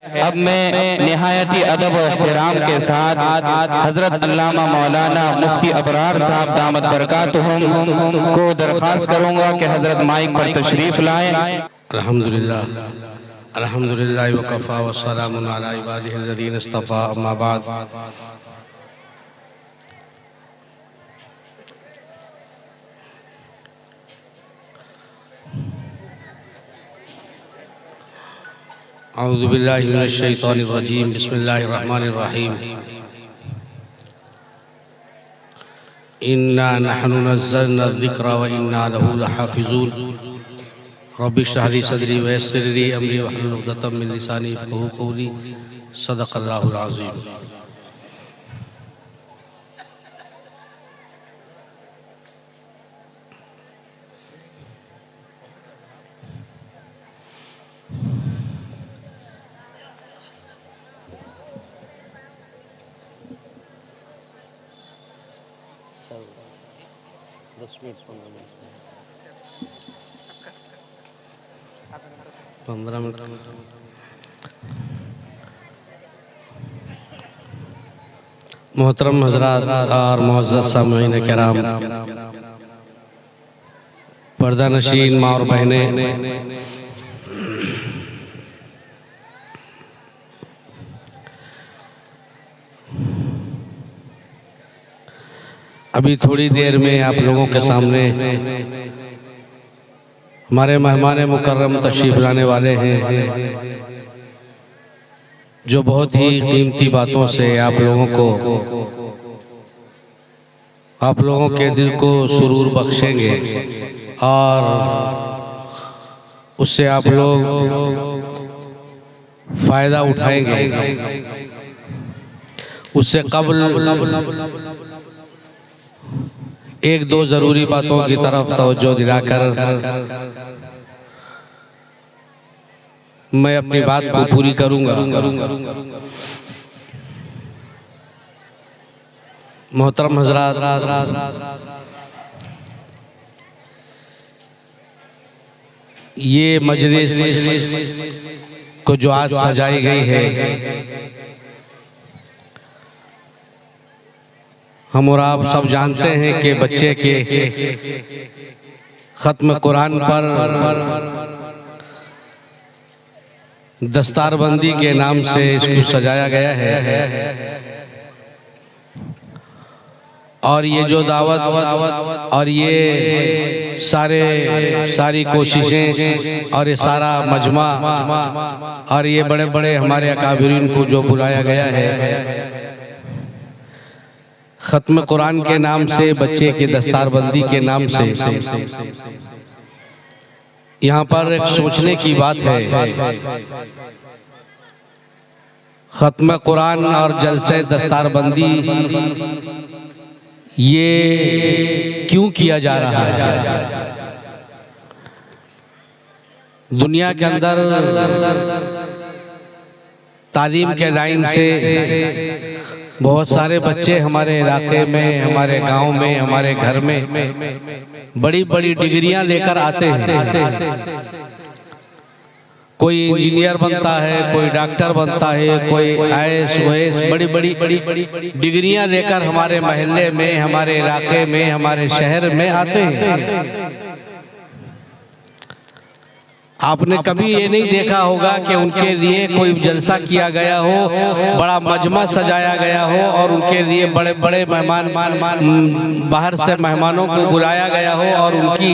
अब मैं निहायती अदब और एहतराम के साथ हजरत अल्लामा मौलाना मुफ्ती अबरार साहब दामत बरकातुहुम को दरख्वास्त करूंगा कि हजरत माइक पर तशरीफ लाएं। अल्हम्दुलिल्लाह अल्हम्दुलिल्लाह वकफ़ा वस्सलामुन अला इबादिहिल्लज़ीना इस्तफ़ा अम्मा बाद। औज़ु बिल्लाहि मिनश शैतानिर रजीम बिस्मिल्लाहिर रहमानिर रहीम। इन्ना नहनु नज़्ज़लना ज़िक्रा व इन्ना लहु लहाफ़िज़ून। रब्बि इश्रह ली सदरी व यस्सिर ली अमरी वहलुल उक़दतम मिन लिसानी यफ़क़हू क़ौली। सदक़ल्लाहुल अज़ीम। पंद्रह मिनट। मोहतरम हज़रात और मुअज़्ज़ज़ सामईन किराम, पर्दा नशीन माँ और बहनें, अभी थोड़ी देर में आप लोगों के सामने हमारे मेहमान मुकर्रम तशरीफ़ लाने वाले हैं, जो बहुत ही कीमती बातों से आप लोगों के दिल को सुरूर बख्शेंगे और उससे आप लोग फ़ायदा उठाएंगे। उससे कबल एक दो ज़रूरी बातों की तरफ तवज्जो दिलाकर मैं अपनी बात को पूरी करूंगा। मोहतरम हज़रात, ये मजलिस को जो आज सजाई गई है, हम और आप सब जानते हैं कि बच्चे के ख़त्म कुरान पर दस्तारबंदी के नाम से इसको सजाया गया है। और ये जो दावत और ये सारी कोशिशें और ये सारा मजमा और ये बड़े बड़े हमारे अकाबिरीन को जो बुलाया गया है ख़त्म कुरान के नाम से, बच्चे की दस्तारबंदी के नाम से, यहाँ पर एक सोचने की बात है। ख़त्म कुरान और जलसे दस्तारबंदी ये क्यों किया जा रहा है? दुनिया के अंदर तालीम के लाइन से बहुत सारे बच्चे हमारे इलाके में, हमारे गांव में, हमारे घर में बड़ी बड़ी डिग्रियां लेकर आते हैं। कोई इंजीनियर बनता है, कोई डॉक्टर बनता है, कोई आईएएस ओएएस बड़ी बड़ी डिग्रियां लेकर हमारे मोहल्ले में, हमारे इलाके में, हमारे शहर में आते हैं। आपने कभी ये नहीं देखा होगा कि उनके लिए कोई जलसा किया गया हो, बड़ा मजमा सजाया गया हो और उनके लिए बड़े बड़े मेहमान बाहर से मेहमानों को बुलाया गया हो और उनकी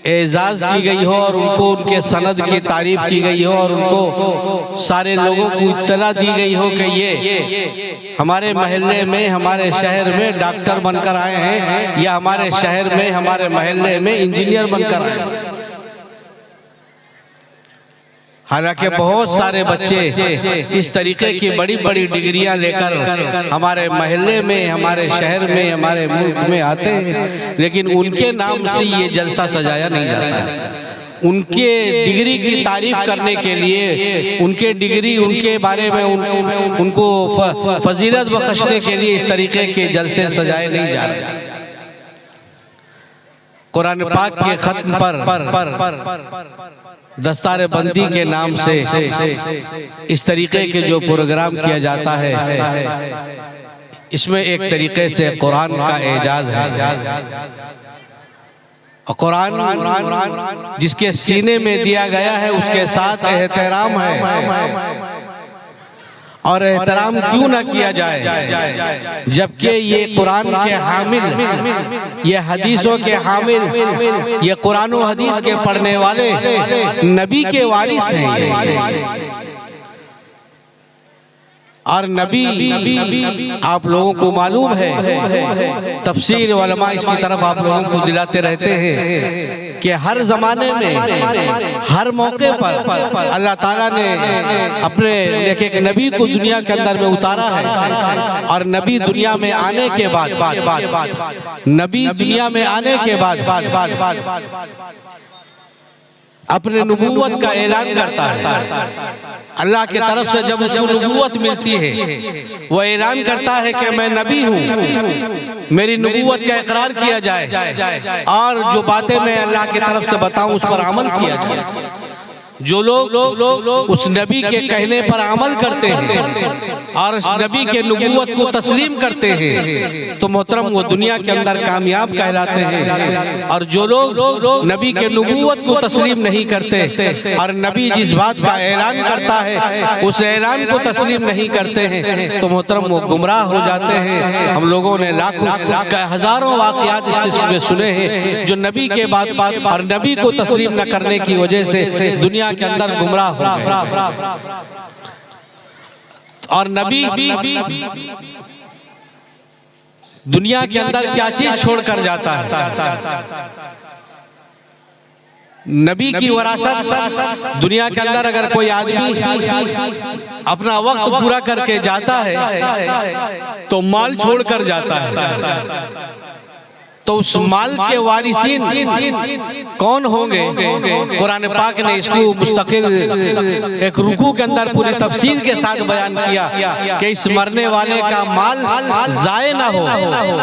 एजाज़ की गई हो और उनको उनके सनद की तारीफ की गई हो और उनको सारे लोगों को इत्तला दी गई हो कि ये हमारे महल्ले में, हमारे शहर में डॉक्टर बनकर आए हैं या हमारे शहर में, हमारे महल्ले में इंजीनियर बनकर आए हैं। हालांकि बहुत सारे बच्चे इस तरीके की बड़ी बड़ी डिग्रियां लेकर हमारे महल्ले में, हमारे शहर में, हमारे मुल्क में आते हैं, लेकिन उनके नाम से ये जलसा सजाया नहीं जाता है। उनके डिग्री की तारीफ करने के लिए, उनके डिग्री, उनके बारे में उनको फजीलत बख्शने के लिए इस तरीके के जलसे सजाए नहीं जा रहे। कुरान पाक के खत्म पर दस्तार बंदी के नाम से इस तरीके के जो प्रोग्राम किया जाता है, इसमें एक तरीके से कुरान का एजाज है। कुरान जिसके सीने में दिया गया है उसके साथ एहतराम है, और एहतराम क्यों ना किया जाए जबकि ये कुरान के हामिल, ये हदीसों के हामिल, ये कुरान और हदीस के पढ़ने वाले नबी के वारिस हैं। और नबी आप लोगों को मालूम है, तफसीर उलमा इसकी तरफ आप लोगों को दिलाते रहते हैं कि हर जमाने में हर मौके पर अल्लाह ताला ने अपने एक नबी को दुनिया के अंदर में उतारा है। और नबी दुनिया में आने के बाद, नबी दुनिया में आने के बाद अपने नबूवत का ऐलान करता है। अल्लाह की तरफ से जब उसको नबूवत मिलती है, वो ऐलान करता है कि मैं नबी हूँ, मेरी नबूवत का इकरार किया जाए और जो बातें मैं अल्लाह की तरफ से बताऊं उस पर अमल किया जाए। जो लोग उस नबी के कहने पर अमल करते हैं और उस नबी के नबूवत को तस्लीम करते हैं तो मोहतरम वो दुनिया के अंदर कामयाब कहलाते हैं। और जो लोग नबी के नबूवत को तस्लीम नहीं करते और नबी जिस बात का ऐलान करता है उस ऐलान को तस्लीम नहीं करते हैं तो मोहतरम वो गुमराह हो जाते हैं। हम लोगों ने लाखों हजारों वाक़यात इस किस्म में सुने हैं जो नबी के बाद और नबी को तस्लीम न करने की वजह से दुनिया के अंदर गुमराह हो गए। और नबी दुनिया के अंदर क्या चीज छोड़कर जाता है? नबी की वरासत दुनिया के अंदर अगर कोई आदमी अपना वक्त पूरा करके जाता है तो माल छोड़कर जाता है, तो उस माल के वारिसीन कौन होंगे? कुरान पाक ने इसको मुस्तकिल एक रुकू के अंदर पूरी तफसील के साथ बयान किया कि इस मरने वाले का माल जाए ना हो,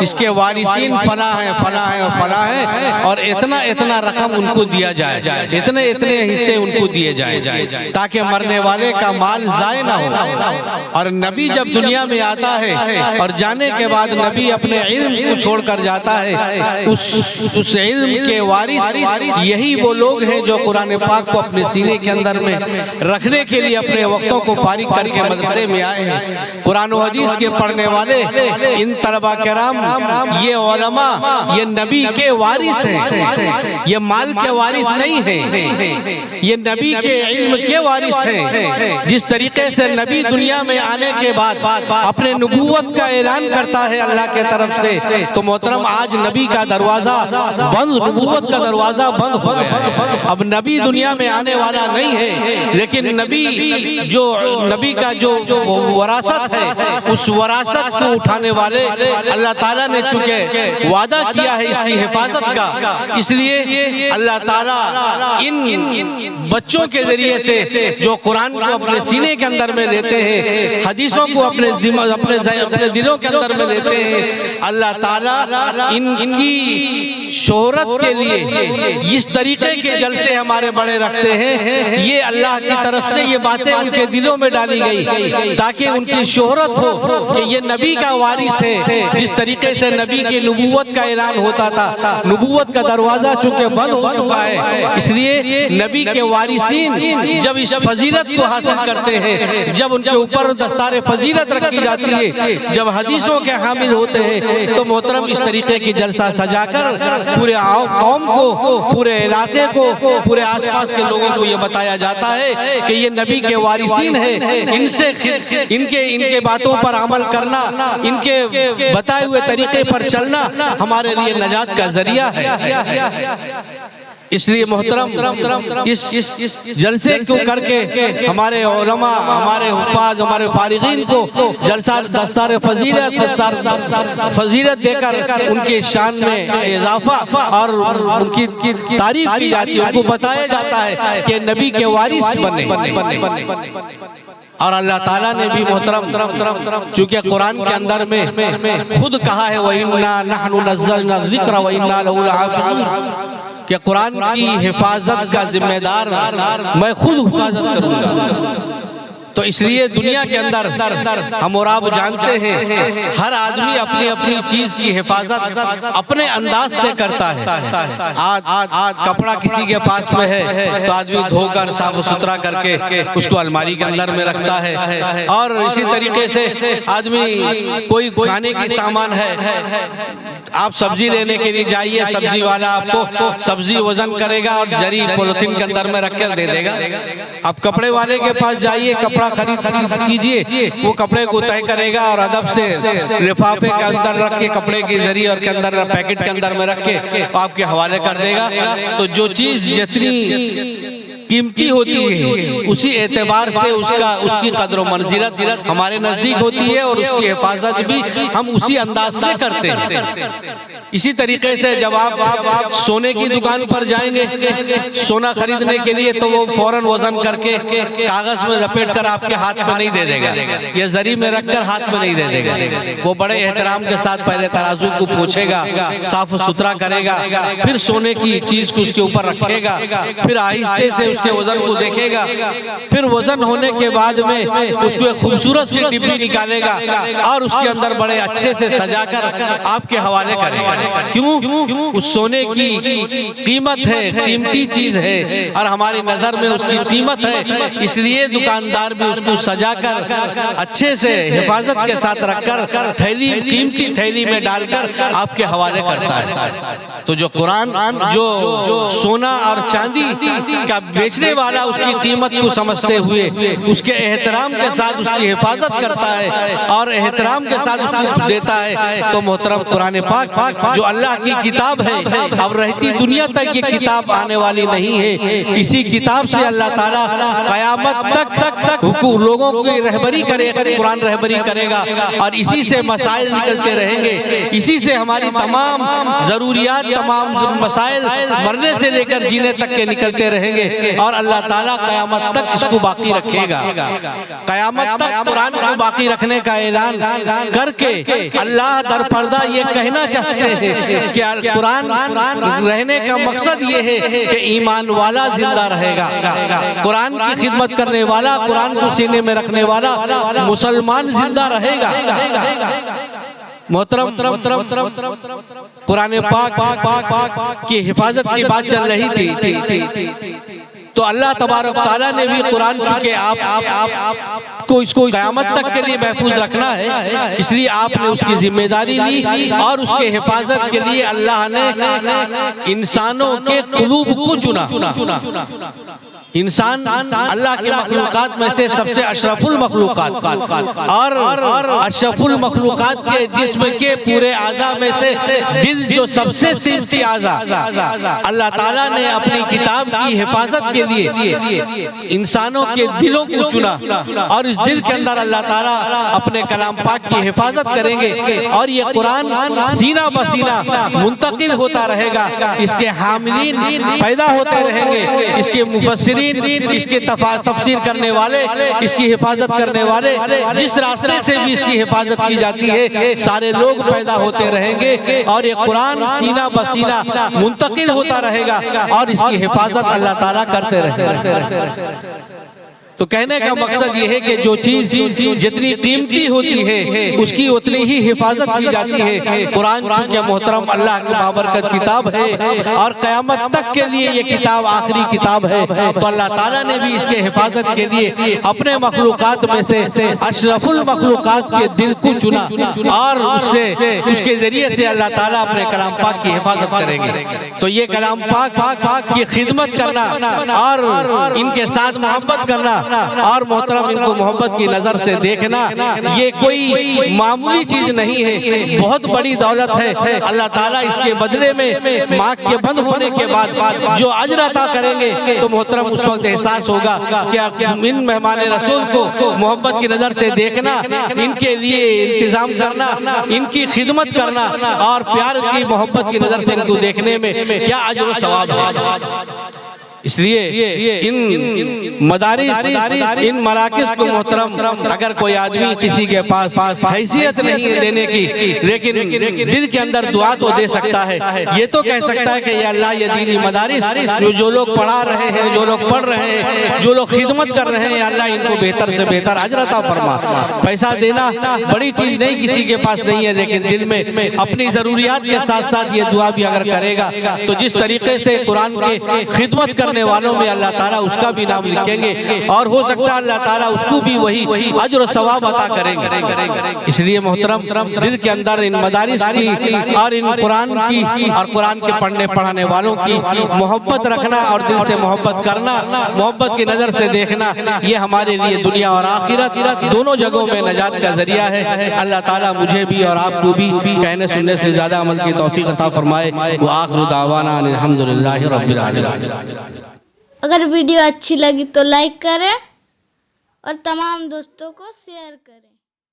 इसके वारिसीन फला है फला है और फला है और इतना इतना रकम उनको दिया जाए, इतने इतने हिस्से उनको दिए जाए ताकि मरने वाले का माल जाए ना हो। और नबी जब दुनिया में आता है और जाने के बाद नबी अपने इल्म को छोड़कर जाता है, उस इल्म के वारिस यही वो लोग हैं जो कुरान पाक को अपने सीने के अंदर में रखने के लिए अपने वक्तों को फारिग करके मदरसे में आए हैं। कुरान और हदीस के पढ़ने वाले इन तलबा किराम, ये उलमा, ये नबी के वारिस हैं, ये माल के वारिस नहीं हैं, ये नबी के इल्म के वारिस हैं। जिस तरीके से नबी दुनिया में आने के बाद अपने नबूवत का ऐलान करता है अल्लाह के तरफ से, तो मोहतरम आज नबी का दरवाजा बंद, नबूवत का दरवाजा बंद हो गया। अब नबी दुनिया में आने वाला नहीं है, लेकिन नबी जो नबी का जो वरासत है उस वरासत को उठाने वाले अल्लाह ताला ने चूंकि वादा किया है इसकी हिफाजत का, इसलिए अल्लाह ताला इन बच्चों के जरिए से जो कुरान को अपने सीने के अंदर में लेते हैं, हदीसों को अपने दिलों के अंदर में लेते हैं, अल्लाह ताला इनकी शोहरत के लिए इस तरीके के जलसे हमारे बड़े रखते हैं। ये अल्लाह की तरफ से ये बातें उनके दिलों में डाली गई ताकि उनकी शोहरत हो कि ये नबी का वारिस है। जिस तरीके से नबी की नबूवत का ऐलान होता था, नबूवत का दरवाजा चूंकि बंद हो चुका है, इसलिए नबी के वारिसीन जब इस फजीलत को हासिल करते हैं, जब उनके ऊपर दस्तार फजीलत रखी जाती है, जब हदीसों के हामिल होते हैं, तो मोहतरम इस तरीके की जलसा सजाकर पूरे कौम को, पूरे इलाके को, पूरे आसपास के लोगों को ये बताया जाता है कि ये नबी के वारिसीन है, इनसे इनके बातों पर अमल करना, इनके बताए हुए तरीके पर चलना हमारे लिए नजात का जरिया है। इसलिए मोहतरम इस जलसे को करके हमारे उलमा, हमारे हुफ़ाज़, हमारे फारिगीन को जलसा दस्तार फजीलत देकर उनके शान में इजाफा और उनकी तारीफ की जाती है, उनको बताया जाता है कि नबी के वारिस बने। और अल्लाह ताला ने भी मोहतरम चूंकि कुरान के अंदर में खुद कहा है व इन्ना नहनु नज़्ज़लना ज़िक्र व इन्ना लहु लहाफ़िज़ून, कि कुरान की हिफाजत का जिम्मेदार मैं खुद हिफाजत करूँगा। तो इसलिए दुनिया के अंदर हम और आप जानते हैं हर आदमी अपनी अपनी चीज की हिफाजत अपने अंदाज से करता है। आज कपड़ा किसी के पास में है तो आदमी धोकर साफ सुथरा करके उसको अलमारी के अंदर में रखता है, और इसी तरीके से आदमी कोई खाने की सामान है, आप सब्जी लेने के लिए जाइए, सब्जी वाला आपको सब्जी वजन करेगा और जरी पॉलिथीन के अंदर में रख कर दे देगा। आप कपड़े वाले के पास जाइए, कपड़ा खरीद कीजिए, वो कपड़े को तय करेगा और अदब से लिफाफे के अंदर रख के कपड़े की जरी और के अंदर पैकेट के अंदर में रख के आपके हवाले कर देगा। तो जो चीज जितनी कीमती होती है उसी एतबार से उसकी कदर मंजिलत हमारे नजदीक होती है और उसकी हिफाजत भी हम उसी अंदाज से करते हैं। इसी तरीके से जब आप सोने की दुकान पर जाएंगे सोना खरीदने के लिए तो वो फौरन वजन करके कागज में लपेट कर आपके हाथ में नहीं दे देगा, ये जरी में रखकर हाथ में नहीं दे देगा। वो बड़े एहतराम के साथ पहले तराजू को पोंछेगा, साफ सुथरा करेगा, फिर सोने की चीज को उसके ऊपर रखेगा, फिर आहिस्ते से उसके वजन को देखेगा, फिर वजन होने के बाद में उसको एक खूबसूरत सी डिब्बी निकालेगा और उसके अंदर बड़े अच्छे से सजाकर आपके हवाले करेगा। क्यों? उस सोने की कीमत है, कीमती चीज है और हमारी नजर में उसकी कीमत है, इसलिए दुकानदार भी उसको सजाकर अच्छे से हिफाजत के साथ रखकर थैली, कीमती थैली में डालकर आपके हवाले करता है। तो जो कुरान जो सोना और चांदी का बेचने वाला उसकी कीमत को समझते हुए उसके एहतराम के साथ उसकी हिफाजत करता है और एहतराम के साथ उसको देता है, तो मोहतरम कुरान पाक जो अल्लाह की किताब है, अब रहती दुनिया तक ये किताब आने वाली नहीं है। इसी किताब से अल्लाह ताला कयामत तक लोगों की रहबरी करेगा, कुरान रहबरी करेगा और इसी से मसाइल निकलते रहेंगे, इसी से हमारी तमाम जरूरियात, तमाम मसाइल मरने से लेकर जीने तक के निकलते रहेंगे और अल्लाह ताला कयामत तक इसको बाकी रखेगा। कयामत तक कुरान को बाकी रखने का ऐलान करके अल्लाह दर पर्दा ये कहना चाहते हैं कि कुरान रहने का मकसद ये है कि ईमान वाला जिंदा रहेगा, कुरान की खिदमत करने वाला, कुरान को सीने में रखने वाला मुसलमान जिंदा रहेगा। मोहतरम कुरान पाक की हिफाजत की बात चल रही थी, तो अल्लाह तबारक ताला ने भी कुरान चूंकि आप को इसको क़यामत तक के लिए महफूज रखना है, इसलिए आपने उसकी जिम्मेदारी ली और उसके हिफाजत के लिए अल्लाह ने इंसानों के कुलूब को चुना। इंसान अल्लाह के मखलूकात में से सबसे अशरफुल मखलूकात और अशरफुल मखलूकात के जिस्म के पूरे आज़ा में से दिल जो सबसे कीमती आज़ा, अल्लाह ताला ने अपनी किताब की हिफाजत के लिए इंसानों के दिलों को चुना और इस दिल के अंदर अल्लाह ताला अपने कलाम पाक की हिफाजत करेंगे और ये कुरान सीना बसीना मुंतकिल होता रहेगा, इसके हामिलीन पैदा होते रहेंगे, इसके मुफस्सिरीन, इसके तफसीर करने वाले, इसकी हिफाजत करने वाले, जिस रास्ते से भी इसकी हिफाजत की जाती है सारे लोग पैदा होते रहेंगे और ये कुरान सीना बसीना मुंतकिल होता रहेगा और इसकी हिफाजत अल्लाह ताला करते रहेंगे। तो कहने का मकसद ये है कि जो चीज जितनी कीमती होती है उसकी उतनी ही हिफाजत की जाती है। कुरान चूंकि मोहतरम अल्लाह की बाबरकत किताब है और क़यामत तक के लिए ये किताब आखिरी किताब है, तो अल्लाह ताला ने भी इसके हिफाजत के लिए अपने मखलूकात में से अशरफुल मखलूकात के दिल को चुना और उसके जरिए से अल्लाह ताला अपने कलाम पाक की हिफाजत करेंगे। तो ये कलाम पाक की खिदमत करना और इनके साथ मोहब्बत करना और मोहतरम इनको मोहब्बत की नजर से देखना ये कोई मामूली चीज नहीं है, बहुत बड़ी दौलत है। अल्लाह ताला इसके बदले में माँ के बंद होने के बाद जो अजर अता करेंगे तो मोहतरम उस वक्त एहसास होगा कि इन मेहमान रसूल को मोहब्बत की नजर से देखना, इनके लिए इंतजाम करना, इनकी खिदमत करना और प्यार की मोहब्बत की नजर से इनको देखने में क्या अजर सवाब है। इसलिए इन मदारिस, इन मराकिज़ को मोहतरम, अगर कोई आदमी किसी के पास हैसियत नहीं है देने की, लेकिन दिल के अंदर दुआ तो दे सकता है। ये तो कह सकता है कि या अल्लाह ये दीनी मदारिस जो लोग पढ़ा रहे हैं, जो लोग पढ़ रहे हैं, जो लोग खिदमत कर रहे हैं, या अल्लाह इनको बेहतर से बेहतर अजर अता फरमा। पैसा देना बड़ी चीज नहीं, किसी के पास नहीं है, लेकिन दिल में अपनी जरूरियात के साथ साथ ये दुआ भी अगर करेगा तो जिस तरीके से कुरान के खिदमत करने वालों में अल्लाह ताला उसका भी नाम लिखेंगे, और हो सकता है अल्लाह ताला उसको भी वही अजर और सवाब अता करेंगे। इसलिए मोहतरम, दिल के अंदर इन मदारिस की और इन कुरान की और कुरान के पढ़ने पढ़ाने वालों की मोहब्बत रखना और दिल से मोहब्बत करना, मोहब्बत की नजर से देखना, ये हमारे लिए दुनिया और आखिरत दोनों जगहों में नजात का जरिया है। अल्लाह ताला मुझे भी और आपको भी कहने सुनने से ज्यादा अमल की तौफीक अता फरमाए। वो आखिर दावाना अल्हम्दुलिल्लाहि रब्बिल आलमीन। अगर वीडियो अच्छी लगी तो लाइक करें और तमाम दोस्तों को शेयर करें।